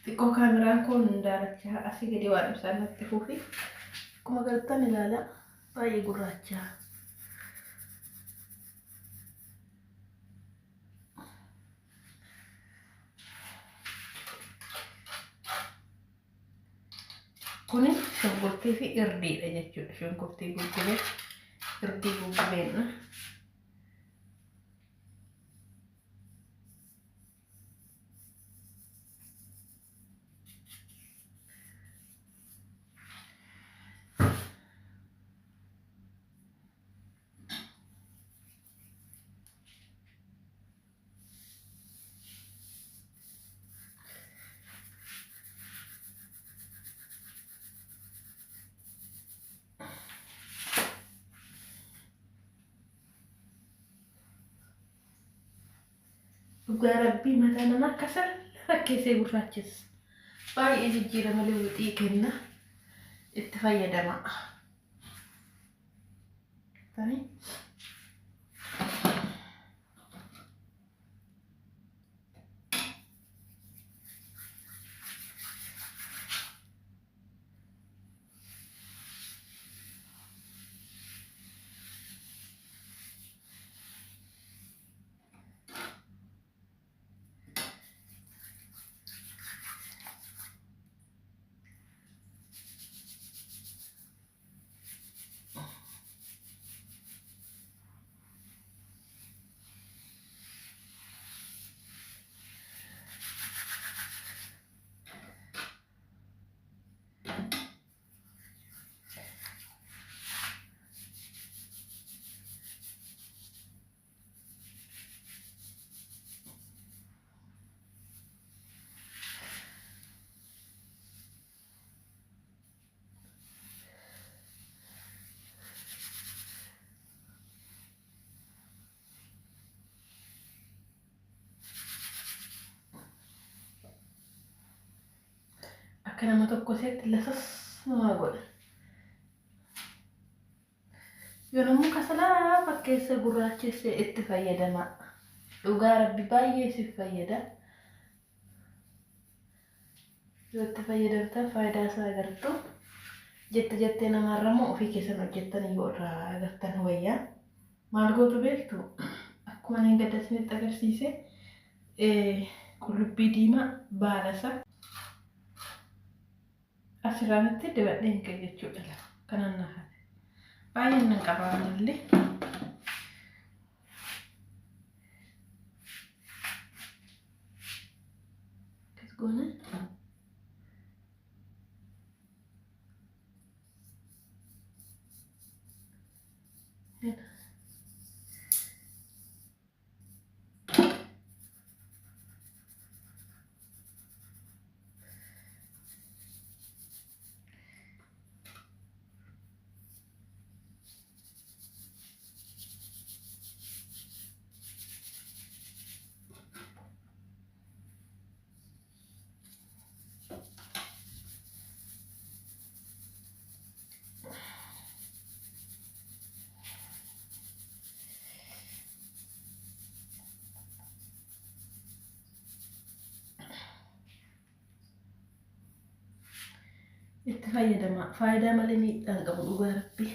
xiqqoo kaameraan kun daalacha asii gadi waan ibsaan natti fuufi akkuma galtan ilaala baay'ee gurraacha. Kuni shunkurtii fi irdiidha jechuudha. Shunkurtii gurguree irdii gurgureenna. Dhugaa rabbii mataa namaa akkasal fakkeessee gurraachessa. Baay'ee jijjiirama lewwixii kenna. Itti fayyadama. Akka nama tokko seetti lasas namaa godha. Yoo namni kasalaa fakkeessa gurraachessee itti fayyadama. Dhugaa rabbi baay'ee siif fayyada. Yoo itti fayyadamtan faayidaa isaa agartu. Jettee namarraa moo ofii keessan hojjettan yoo irraa agartan wayyaa. Maal gootu beektu? Akkuma ani gadda isinitti agarsiise qullubbii diimaa baalasaa asirratti dibadheen kee jechuudha. Kanan nafate. Baay'een nan qabaamallee. Kas goone. Itti fayyadama. Faayidaa malee miidhaan qabu dhugaa rabbi.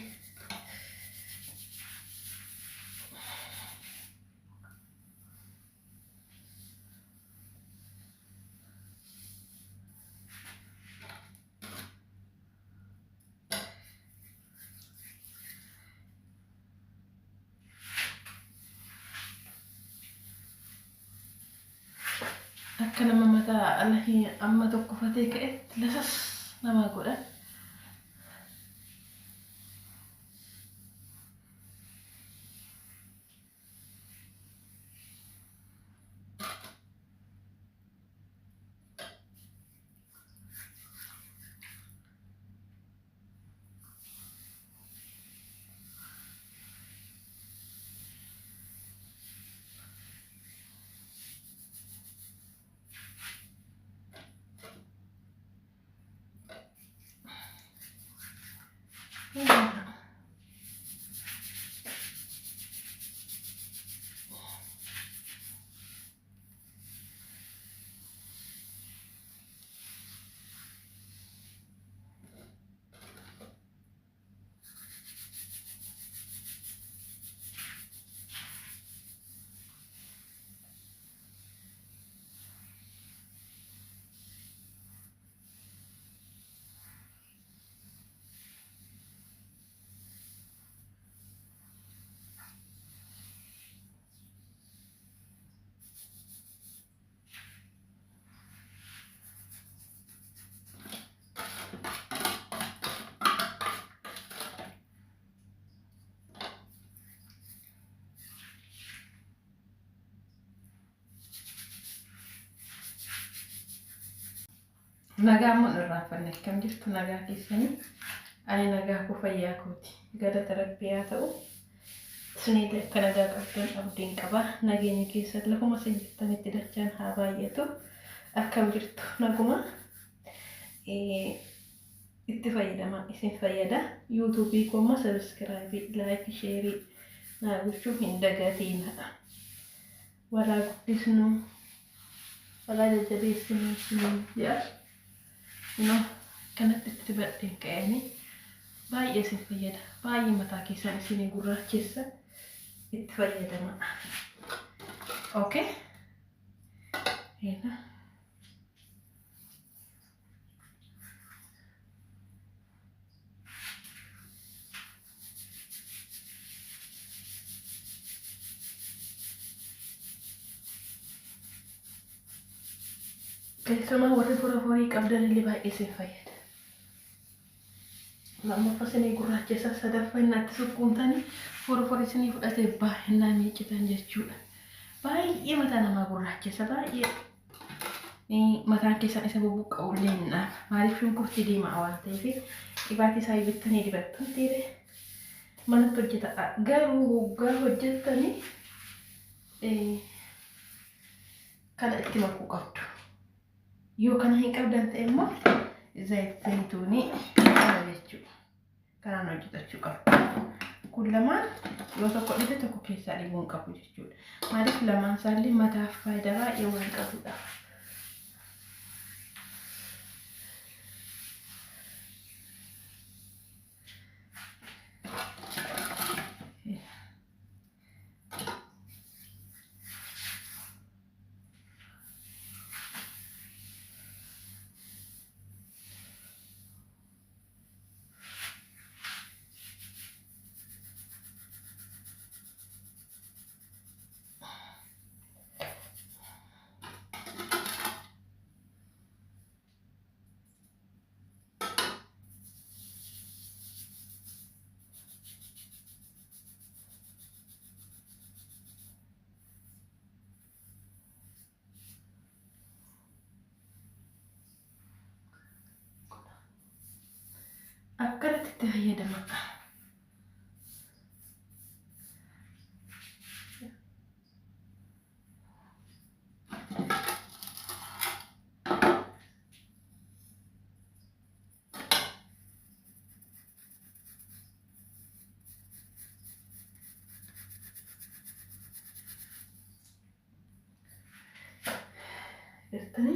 Akka nama mataa alahi amma tokko fatee ka'etti lasas namaa godha. nagaa mun irraanfanne akkam jirtu nagaa keessanii ani nagaa ku fayyaa kooti galata rabbiyaa ta'u sunii akka nagaa qabdan abdiin qaba nageenya keessatti lafuma isin jirtanitti dachaan haa baay'atu akkam jirtu naguma itti fayyadama isin fayyada YouTube koma subscribe like share naa gochuu hin dagatiina wala guddisnu wala jajjabeessinu yaa no kanatti itti badheen ka'anii baay'ee isin fayyada baay'ee mataa keessan isin gurraachessa itti fayyadama okay hena Kesuma warri fura qabdan illee baay'ee isin fayyada. Lama fasini gurraachessa sadaffaa innatti sukkuumtanii fura isinii fudhatee baay'inaan miicitan jechuudha. Baay'ee mataa namaa gurraachessa baay'ee mataan keessan isa bubuqqa'u illee hin dhaafa. Maaliif shunkurtii diimaa waan ta'eef dhibaatii isaa bittanii dibattan ta'ee manatti hojjeta. Garuu hoggaa hojjettanii kana itti makuu qabdu. Yoo kana hin qabdan ta'e immoo zayituunii kana jechuudha. Kanaan hojjetachuu qabdu. Kun lamaan yoo tokko dhibe tokko keessaa dhibuu hin qabu jechuudha. Maaliif lamaan isaallee mataaf faayidaa baay'ee waan qabudha. Akkanatti itti fayyadama. Estani